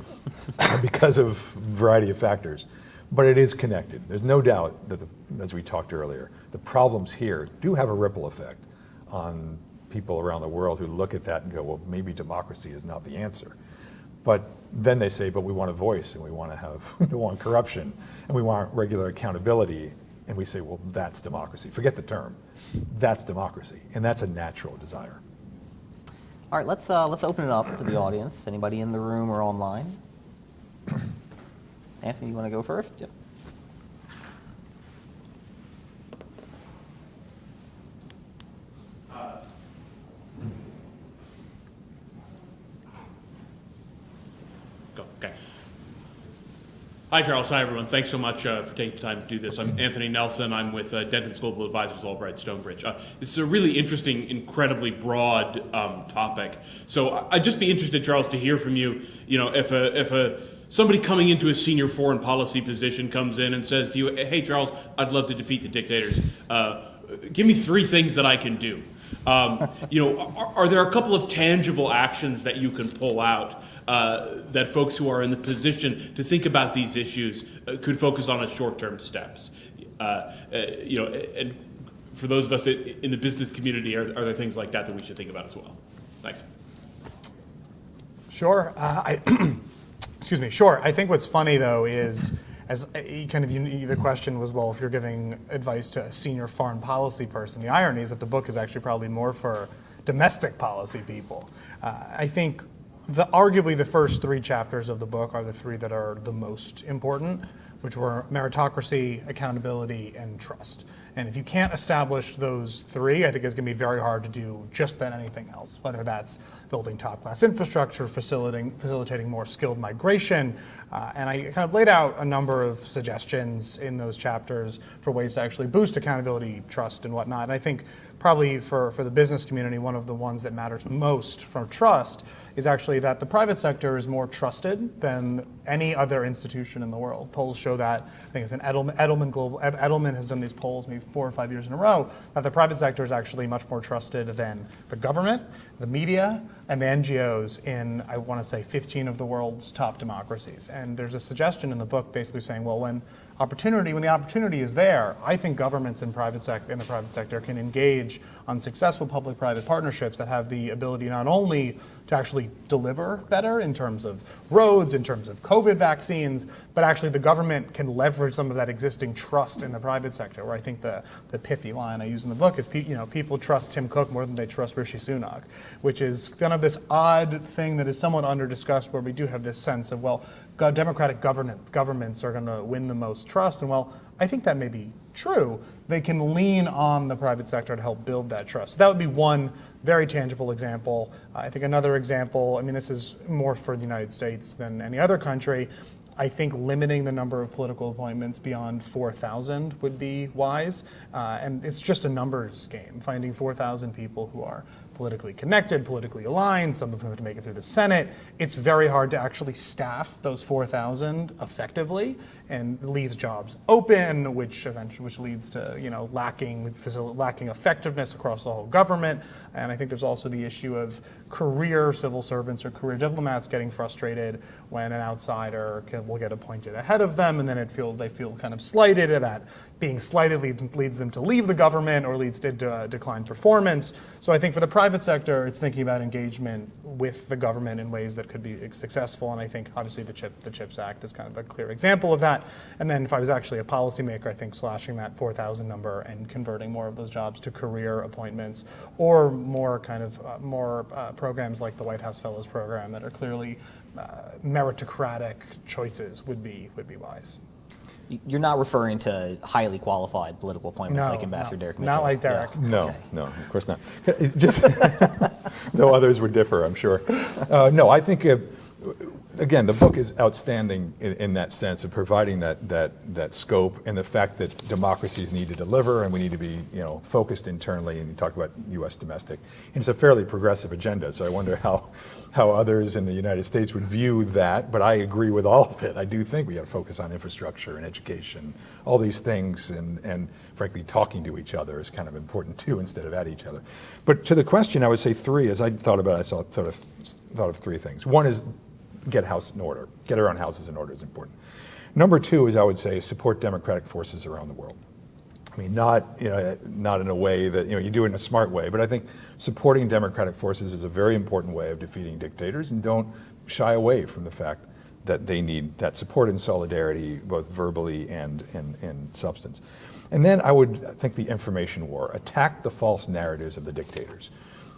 because of a variety of factors. But it is connected. There's no doubt that, as we talked earlier, the problems here do have a ripple effect on people around the world who look at that and go, well, maybe democracy is not the answer. But then they say, but we want a voice, and we want to have, we want corruption, and we want regular accountability. And we say, well, that's democracy. Forget the term. That's democracy, and that's a natural desire. All right, let's open it up to the audience. Anybody in the room or online? Anthony, you want to go first? Yep. Okay. Hi, Charles. Hi, everyone. Thanks so much for taking the time to do this. I'm Anthony Nelson. I'm with Denton's Global Advisors, Albright Stonebridge. This is a really interesting, incredibly broad topic. So I'd just be interested, Charles, to hear from you. You know, if somebody coming into a senior foreign policy position comes in and says to you, "Hey, Charles, I'd love to defeat the dictators. Give me 3 things that I can do." You know, are there a couple of tangible actions that you can pull out that folks who are in the position to think about these issues could focus on as short-term steps? You know, and for those of us in the business community, are there things like that we should think about as well? Thanks. Sure. Excuse me. Sure. I think what's funny though is, as the question was, well, if you're giving advice to a senior foreign policy person, the irony is that the book is actually probably more for domestic policy people. I think arguably the first 3 chapters of the book are the 3 that are the most important, which were meritocracy, accountability, and trust. And if you can't establish those 3, I think it's going to be very hard to do just about anything else, whether that's building top-class infrastructure, facilitating more skilled migration. And I kind of laid out a number of suggestions in those chapters for ways to actually boost accountability, trust, and whatnot. And I think probably for the business community, one of the ones that matters most for trust is actually that the private sector is more trusted than any other institution in the world. Polls show that. I think it's an Edelman has done these polls maybe 4 or 5 years in a row, that the private sector is actually much more trusted than the government, the media, and the NGOs in, I want to say, 15 of the world's top democracies. And there's a suggestion in the book basically saying, well, when the opportunity is there, I think governments in the private sector can engage on successful public-private partnerships that have the ability not only to actually deliver better in terms of roads, in terms of COVID vaccines, but actually the government can leverage some of that existing trust in the private sector, where I think the pithy line I use in the book is, people trust Tim Cook more than they trust Rishi Sunak, which is kind of this odd thing that is somewhat under-discussed, where we do have this sense of, well, democratic governments are going to win the most trust. And while I think that may be true, they can lean on the private sector to help build that trust. So that would be one very tangible example. I think another example, I mean, this is more for the United States than any other country. I think limiting the number of political appointments beyond 4,000 would be wise. And it's just a numbers game, finding 4,000 people who are politically connected, politically aligned, some of whom have to make it through the Senate. It's very hard to actually staff those 4,000 effectively, and leaves jobs open, which leads to lacking effectiveness across the whole government. And I think there's also the issue of career civil servants or career diplomats getting frustrated when an outsider will get appointed ahead of them, and then they feel kind of slighted, and that being slighted leads them to leave the government or leads to declined performance. So I think for the private sector, it's thinking about engagement with the government in ways that could be successful. And I think obviously the CHIPS Act is kind of a clear example of that. And then if I was actually a policymaker, I think slashing that 4,000 number and converting more of those jobs to career appointments, or more programs like the White House Fellows Program that are clearly meritocratic choice would be wise. You're not referring to highly qualified political appointments like Ambassador Derek Mitchell? Not like Derek. Yeah. No, Okay. no, of course not. Though others would differ, I'm sure. No, I think again, the book is outstanding in that sense of providing that scope and the fact that democracies need to deliver and we need to be focused internally, and you talk about U.S. domestic. And it's a fairly progressive agenda, so I wonder how others in the United States would view that, but I agree with all of it. I do think we have to focus on infrastructure and education, all these things, and frankly talking to each other is kind of important too instead of at each other. But to the question, I would say three. As I thought about it, I thought of three things. One is get house in order. Get our own houses in order is important. Number two is, I would say, support democratic forces around the world. I mean, not in a way that you do it in a smart way, but I think supporting democratic forces is a very important way of defeating dictators, and don't shy away from the fact that they need that support and solidarity, both verbally and in substance. And then I would think the information war, attack the false narratives of the dictators.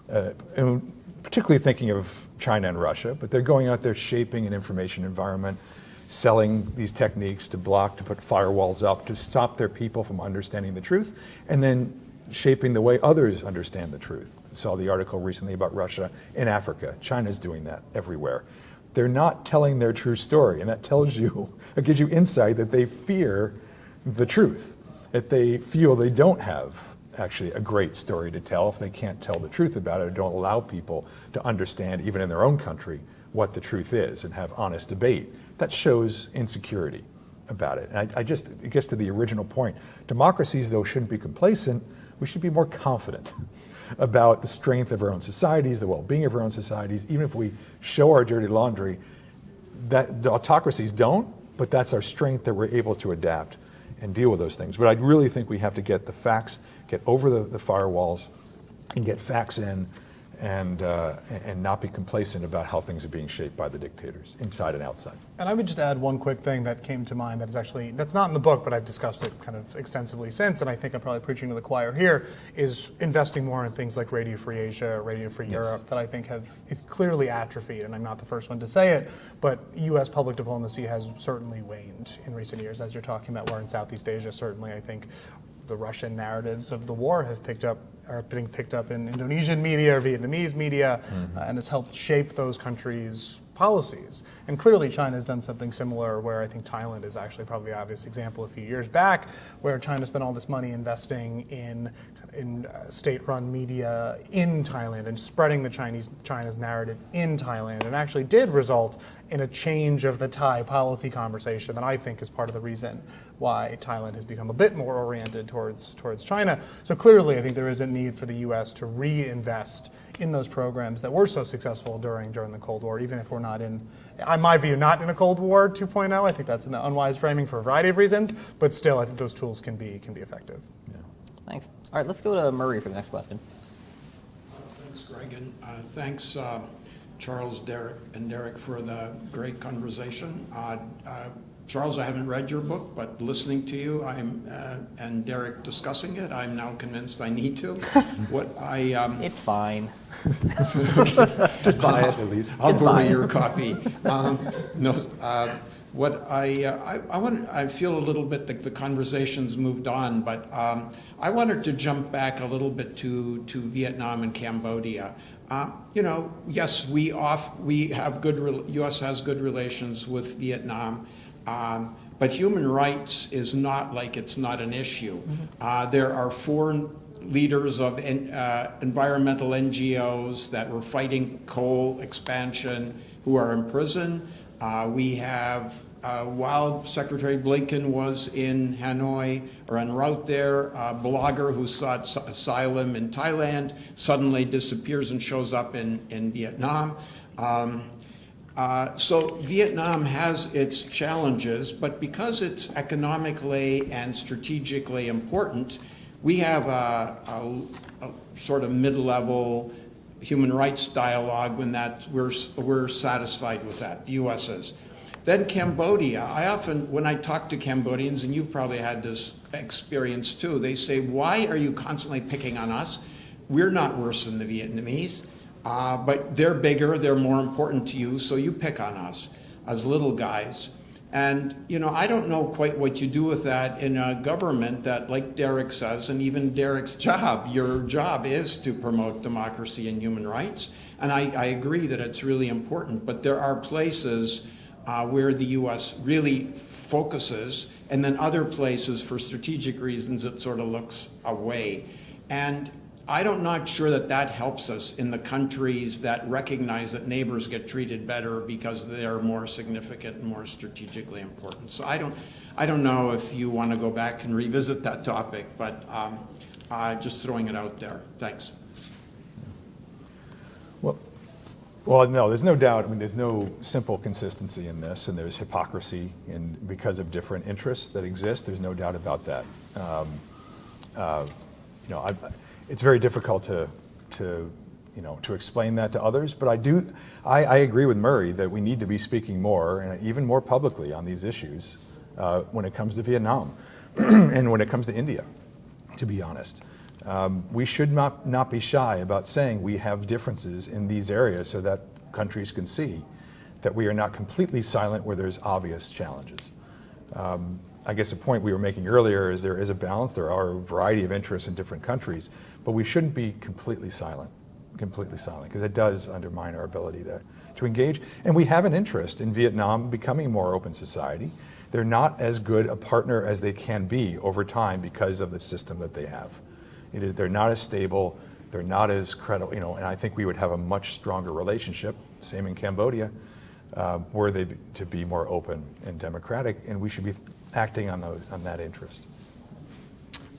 And particularly thinking of China and Russia, but they're going out there shaping an information environment, selling these techniques to block, to put firewalls up, to stop their people from understanding the truth, and then shaping the way others understand the truth. I saw the article recently about Russia in Africa. China's doing that everywhere. They're not telling their true story, and that tells you, it gives you insight that they fear the truth, that they feel they don't have actually a great story to tell if they can't tell the truth about it, or don't allow people to understand, even in their own country, what the truth is and have honest debate. That shows insecurity about it. And it gets to the original point. Democracies, though, shouldn't be complacent. We should be more confident about the strength of our own societies, the well-being of our own societies, even if we show our dirty laundry. That the autocracies don't, but that's our strength, that we're able to adapt and deal with those things. But I really think we have to get the facts, get over the firewalls, and get facts in, and not be complacent about how things are being shaped by the dictators, inside and outside. And I would just add one quick thing that came to mind that's not in the book, but I've discussed it kind of extensively since, and I think I'm probably preaching to the choir here, is investing more in things like Radio Free Asia, Radio Free Europe, that I think it's clearly atrophied, and I'm not the first one to say it, but U.S. public diplomacy has certainly waned in recent years, as you're talking about, where in Southeast Asia, certainly I think the Russian narratives of the war are being picked up in Indonesian media or Vietnamese media, and has helped shape those countries' policies. And clearly China has done something similar, where I think Thailand is actually probably the obvious example a few years back, where China spent all this money investing in state-run media in Thailand and spreading China's narrative in Thailand, and actually did result in a change of the Thai policy conversation that I think is part of the reason why Thailand has become a bit more oriented towards China. So clearly I think there is a need for the U.S. to reinvest in those programs that were so successful during the Cold War, even if we're not in my view, not in a Cold War 2.0. I think that's an unwise framing for a variety of reasons, but still I think those tools can be effective. Yeah. Thanks. All right, let's go to Murray for the next question. Thanks, Greg, and thanks, Charles, Derek, for the great conversation. Charles, I haven't read your book, but listening to you, and Derek discussing it, I'm now convinced I need to. It's fine. Just buy it at least. I'll borrow your copy. I feel a little bit that the conversation's moved on, but I wanted to jump back a little bit to Vietnam and Cambodia. Yes, U.S. has good relations with Vietnam, but human rights is not like it's not an issue. There are foreign leaders of environmental NGOs that were fighting coal expansion who are in prison. We have, while Secretary Blinken was in Hanoi or en route there, a blogger who sought asylum in Thailand suddenly disappears and shows up in Vietnam. So Vietnam has its challenges, but because it's economically and strategically important, we have a sort of mid-level human rights dialogue we're satisfied with that, the U.S. is. Then Cambodia, when I talk to Cambodians, and you've probably had this experience too, they say, why are you constantly picking on us? We're not worse than the Vietnamese, but they're bigger, they're more important to you, so you pick on us as little guys. And, you know, I don't know quite what you do with that in a government that, like Derek says, and even Derek's job, your job is to promote democracy and human rights. And I agree that it's really important, but there are places where the U.S. really focuses, and then other places, for strategic reasons, it sort of looks away. And I'm not sure that that helps us in the countries that recognize that neighbors get treated better because they're more significant and more strategically important. So I don't know if you want to go back and revisit that topic, but just throwing it out there. Thanks. Well, no, there's no doubt. I mean, there's no simple consistency in this, and there's hypocrisy because of different interests that exist. There's no doubt about that. You know, it's very difficult to explain that to others, but I agree with Murray that we need to be speaking more and even more publicly on these issues when it comes to Vietnam and when it comes to India, to be honest. We should not be shy about saying we have differences in these areas so that countries can see that we are not completely silent where there's obvious challenges. I guess the point we were making earlier is there is a balance. There are a variety of interests in different countries, but we shouldn't be completely silent, because it does undermine our ability to engage. And we have an interest in Vietnam becoming a more open society. They're not as good a partner as they can be over time because of the system that they have. They're not as stable, they're not as credible, and I think we would have a much stronger relationship, same in Cambodia, were they to be more open and democratic, and we should be acting on that interest.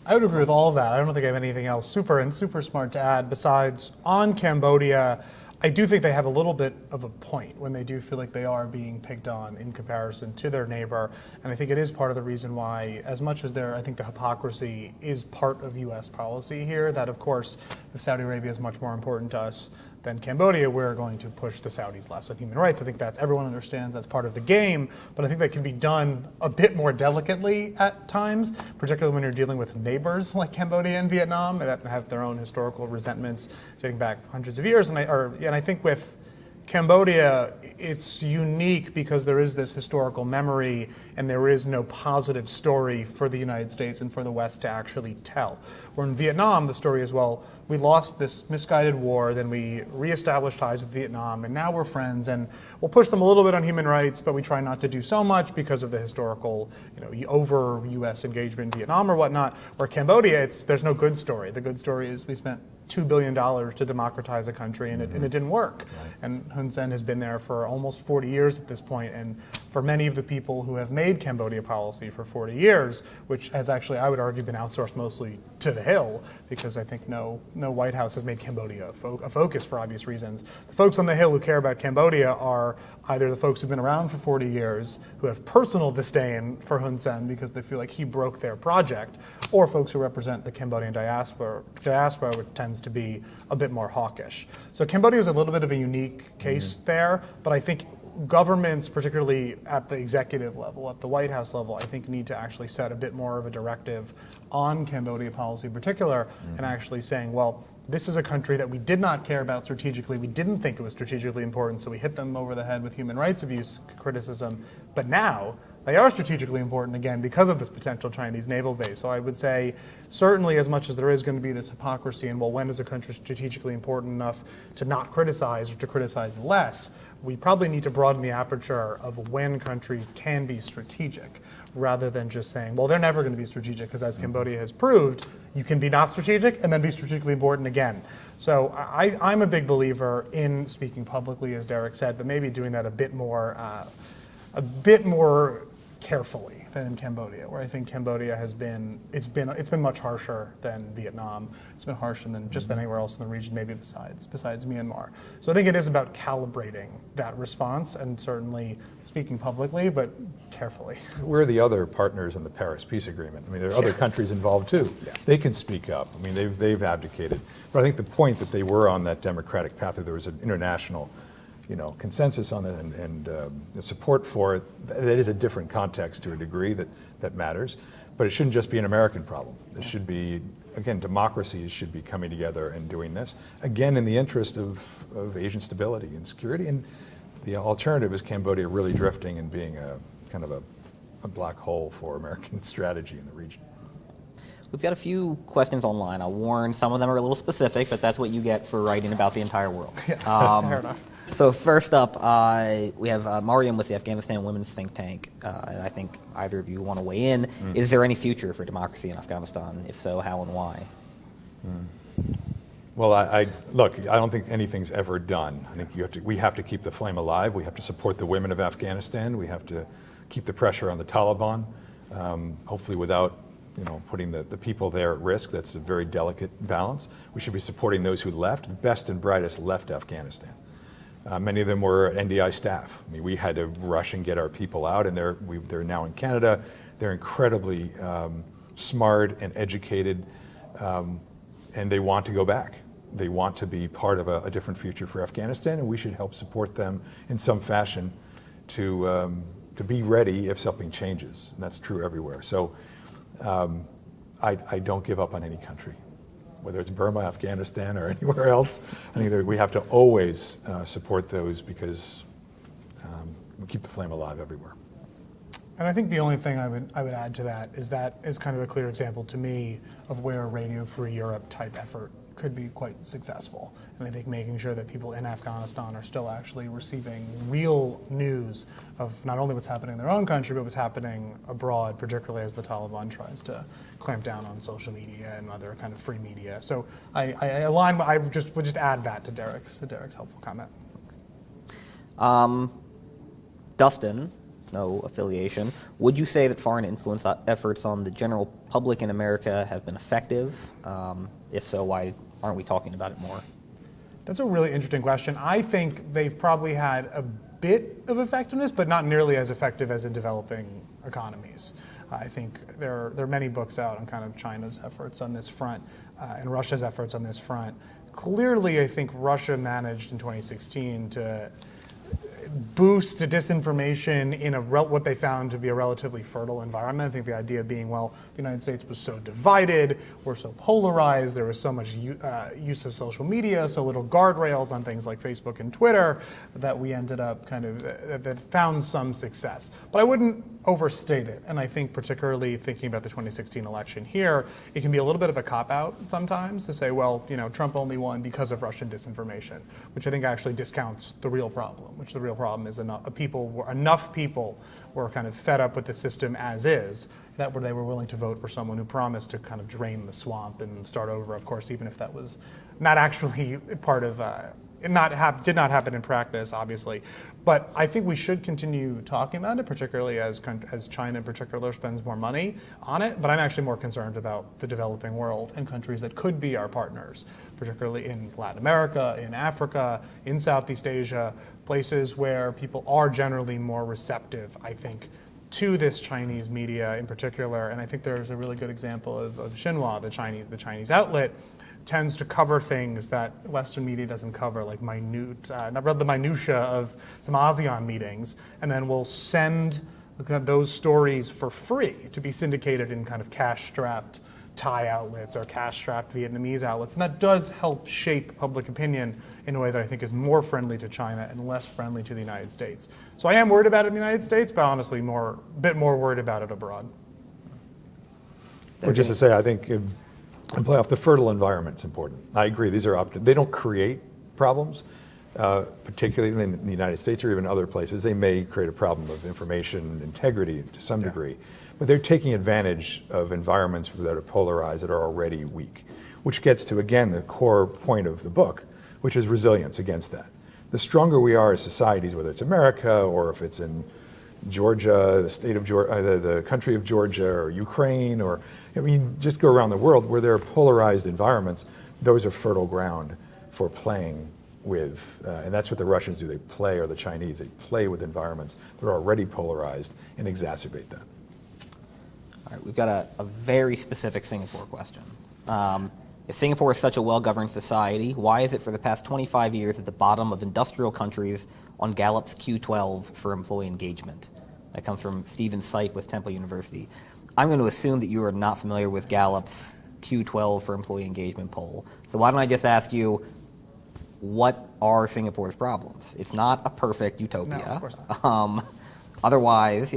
I would agree with all of that. I don't think I have anything else super smart to add besides on Cambodia. I do think they have a little bit of a point when they do feel like they are being picked on in comparison to their neighbor. And I think it is part of the reason why, as much as I think the hypocrisy is part of U.S. policy here, that of course, if Saudi Arabia is much more important to us than Cambodia, we're going to push the Saudis less on human rights. I think everyone understands that's part of the game, but I think that can be done a bit more delicately at times, particularly when you're dealing with neighbors like Cambodia and Vietnam that have their own historical resentments dating back hundreds of years. And I think with Cambodia, it's unique because there is this historical memory and there is no positive story for the United States and for the West to actually tell. Where in Vietnam, the story is, well, we lost this misguided war, then we reestablished ties with Vietnam, and now we're friends, and we'll push them a little bit on human rights, but we try not to do so much because of the historical, over U.S. engagement in Vietnam or whatnot. Where Cambodia, there's no good story. The good story is we spent $2 billion to democratize a country, and it didn't work. Right. And Hun Sen has been there for almost 40 years at this point, and for many of the people who have made Cambodia policy for 40 years, which has actually, I would argue, been outsourced mostly to the Hill, because I think no White House has made Cambodia a focus for obvious reasons. The folks on the Hill who care about Cambodia are either the folks who've been around for 40 years, who have personal disdain for Hun Sen because they feel like he broke their project, or folks who represent the Cambodian diaspora, which tends to be a bit more hawkish. So Cambodia is a little bit of a unique case there, but I think governments, particularly at the executive level, at the White House level, I think need to actually set a bit more of a directive on Cambodia policy in particular, and actually saying, well, this is a country that we did not care about strategically. We didn't think it was strategically important, so we hit them over the head with human rights abuse criticism. But now they are strategically important again because of this potential Chinese naval base. So I would say, certainly as much as there is going to be this hypocrisy, and well, when is a country strategically important enough to not criticize or to criticize less, we probably need to broaden the aperture of when countries can be strategic, rather than just saying, well, they're never going to be strategic, because as Cambodia has proved, you can be not strategic and then be strategically important again. So I'm a big believer in speaking publicly, as Derek said, but maybe doing that a bit more carefully than in Cambodia, where I think Cambodia has been, it's been much harsher than Vietnam. It's been harsher than just anywhere else in the region, maybe besides Myanmar. So I think it is about calibrating that response, and certainly speaking publicly, but carefully. We're the other partners in the Paris Peace Agreement. I mean, there are other countries involved too. Yeah. They can speak up. I mean, they've abdicated. But I think the point that they were on that democratic path, that there was an international consensus on it and support for it, that is a different context to a degree that matters. But it shouldn't just be an American problem. It should be, again, democracies should be coming together and doing this, again, in the interest of Asian stability and security. And the alternative is Cambodia really drifting and being a kind of a black hole for American strategy in the region. We've got a few questions online. I'll warn some of them are a little specific, but that's what you get for writing about the entire world. Yes, fair enough. So first up, we have Mariam with the Afghanistan Women's Think Tank. And I think either of you want to weigh in. Is there any future for democracy in Afghanistan? If so, how and why? Well, look, I don't think anything's ever done. I think we have to keep the flame alive. We have to support the women of Afghanistan. We have to keep the pressure on the Taliban, hopefully without putting the people there at risk. That's a very delicate balance. We should be supporting those who left. The best and brightest left Afghanistan. Many of them were NDI staff. I mean, we had to rush and get our people out, and they're now in Canada. They're incredibly smart and educated, and they want to go back. They want to be part of a different future for Afghanistan, and we should help support them in some fashion to be ready if something changes. And that's true everywhere. So I don't give up on any country, whether it's Burma, Afghanistan, or anywhere else. I think that we have to always support those because we keep the flame alive everywhere. And I think the only thing I would add to that is kind of a clear example to me of where a Radio Free Europe type effort could be quite successful. And I think making sure that people in Afghanistan are still actually receiving real news of not only what's happening in their own country, but what's happening abroad, particularly as the Taliban tries to clamp down on social media and other kind of free media. So I would just add that to Derek's helpful comment. Dustin, no affiliation. Would you say that foreign influence efforts on the general public in America have been effective? If so, why aren't we talking about it more? That's a really interesting question. I think they've probably had a bit of effectiveness, but not nearly as effective as in developing economies. I think there are many books out on kind of China's efforts on this front and Russia's efforts on this front. Clearly, I think Russia managed in 2016 to boost disinformation in what they found to be a relatively fertile environment. I think the idea being, well, the United States was so divided, we're so polarized, there was so much use of social media, so little guardrails on things like Facebook and Twitter, that we ended up kind of, that found some success. But I wouldn't overstate it. And I think particularly thinking about the 2016 election here, it can be a little bit of a cop-out sometimes to say, well, Trump only won because of Russian disinformation, which I think actually discounts the real problem, which the real problem is enough people were kind of fed up with the system as is, that they were willing to vote for someone who promised to kind of drain the swamp and start over, of course, even if that was not actually part of, did not happen in practice, obviously. But I think we should continue talking about it, particularly as China in particular spends more money on it. But I'm actually more concerned about the developing world and countries that could be our partners, particularly in Latin America, in Africa, in Southeast Asia, places where people are generally more receptive, I think, to this Chinese media in particular. And I think there's a really good example of Xinhua, the Chinese outlet, tends to cover things that Western media doesn't cover, like the minutia of some ASEAN meetings, and then we'll send those stories for free to be syndicated in kind of cash-strapped Thai outlets or cash-strapped Vietnamese outlets. And that does help shape public opinion in a way that I think is more friendly to China and less friendly to the United States. So I am worried about it in the United States, but honestly a bit more worried about it abroad. Or just to say, I think and play off the fertile environment is important. I agree, they don't create problems, particularly in the United States or even other places. They may create a problem of information integrity to some degree, but they're taking advantage of environments that are polarized, that are already weak, which gets to, again, the core point of the book, which is resilience against that. The stronger we are as societies, whether it's America or if it's in Georgia, the state of Georgia, the country of Georgia, or Ukraine, or just go around the world where there are polarized environments. Those are fertile ground for playing with, and that's what the Russians do. They play, or the Chinese, they play with environments that are already polarized and exacerbate that. All right, we've got a very specific Singapore question. If Singapore is such a well-governed society, why is it for the past 25 years at the bottom of industrial countries on Gallup's Q12 for employee engagement? That comes from Stephen Sipe with Temple University. I'm going to assume that you are not familiar with Gallup's Q12 for employee engagement poll. So why don't I just ask you, what are Singapore's problems? It's not a perfect utopia. No, of course not. Otherwise,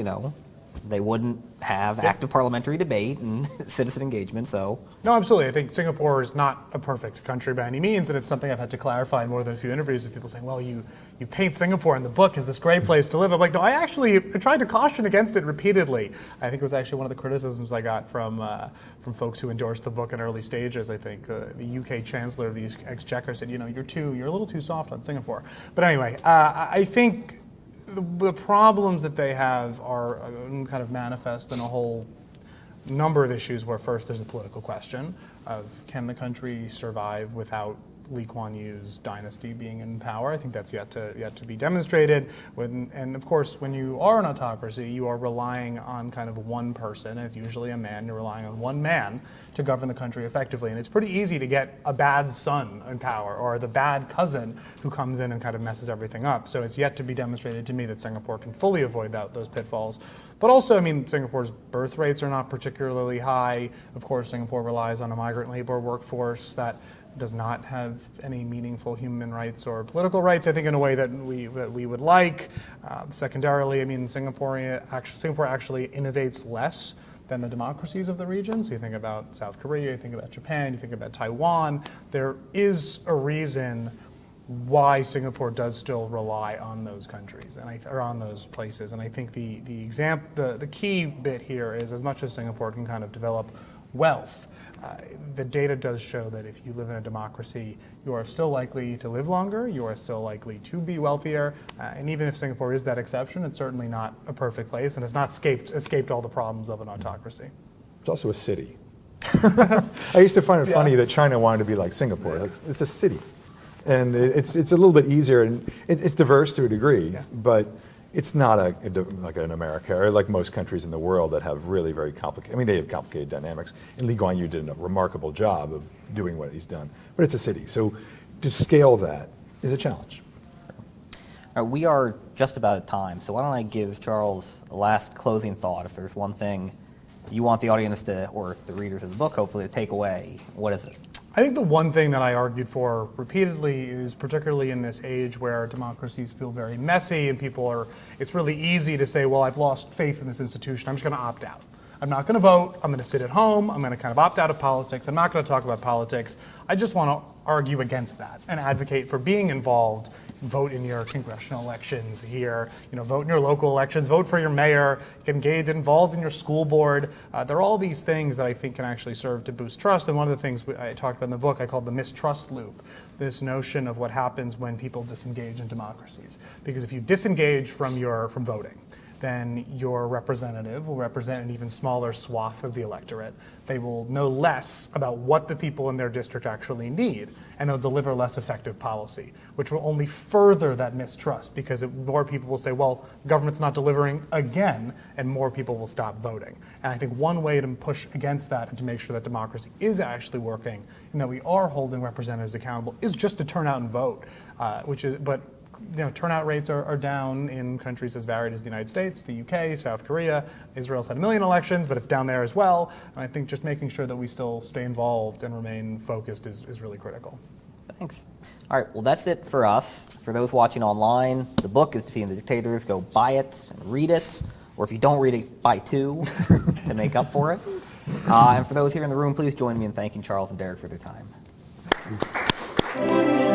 they wouldn't have active parliamentary debate and citizen engagement. So, No, absolutely. I think Singapore is not a perfect country by any means, and it's something I've had to clarify in more than a few interviews with people saying, well, you paint Singapore in the book as this great place to live. I'm like, no, I tried to caution against it repeatedly. I think it was actually one of the criticisms I got from folks who endorsed the book in early stages. I think the UK Chancellor of the Exchequer said, you're a little too soft on Singapore. But anyway, I think the problems that they have are kind of manifest in a whole number of issues where first there's the political question of can the country survive without Lee Kuan Yew's dynasty being in power. I think that's yet to be demonstrated. And of course, when you are an autocracy, you are relying on kind of one person, and it's usually a man. You're relying on one man to govern the country effectively. And it's pretty easy to get a bad son in power or the bad cousin who comes in and kind of messes everything up. So it's yet to be demonstrated to me that Singapore can fully avoid those pitfalls. But also, Singapore's birth rates are not particularly high. Of course, Singapore relies on a migrant labor workforce that does not have any meaningful human rights or political rights, I think, in a way that we would like. Secondarily, Singapore actually innovates less than the democracies of the region. So you think about South Korea, you think about Japan, you think about Taiwan. There is a reason why Singapore does still rely on those countries or on those places. And I think the key bit here is, as much as Singapore can kind of develop wealth, the data does show that if you live in a democracy, you are still likely to live longer, you are still likely to be wealthier, and even if Singapore is that exception, it's certainly not a perfect place, and it's not escaped all the problems of an autocracy. It's also a city. I used to find it funny that China wanted to be like Singapore. Like, it's a city. And it's a little bit easier, and it's diverse to a degree, but it's not like in America or like most countries in the world that have really very complicated, they have complicated dynamics. And Lee Kuan Yew did a remarkable job of doing what he's done. But it's a city. So to scale that is a challenge. All right, we are just about at time. So why don't I give Charles a last closing thought. If there's one thing you want the audience or the readers of the book, hopefully, to take away, what is it? I think the one thing that I argued for repeatedly is, particularly in this age where democracies feel very messy and it's really easy to say, well, I've lost faith in this institution, I'm just going to opt out. I'm not going to vote, I'm going to sit at home, I'm going to kind of opt out of politics, I'm not going to talk about politics. I just want to argue against that and advocate for being involved. Vote in your congressional elections here, vote in your local elections, vote for your mayor, get involved in your school board. There are all these things that I think can actually serve to boost trust. And one of the things I talked about in the book, I called the mistrust loop, this notion of what happens when people disengage in democracies. Because if you disengage from voting, then your representative will represent an even smaller swath of the electorate. They will know less about what the people in their district actually need, and they'll deliver less effective policy, which will only further that mistrust, because more people will say, well, the government's not delivering again, and more people will stop voting. And I think one way to push against that and to make sure that democracy is actually working and that we are holding representatives accountable is just to turn out and vote, turnout rates are down in countries as varied as the United States, the UK, South Korea. Israel's had 1 million elections, but it's down there as well. And I think just making sure that we still stay involved and remain focused is really critical. Thanks. All right, well, that's it for us. For those watching online, the book is Defeating the Dictators. Go buy it and read it. Or if you don't read it, buy 2 to make up for it. And for those here in the room, please join me in thanking Charles and Derek for their time. Thank you.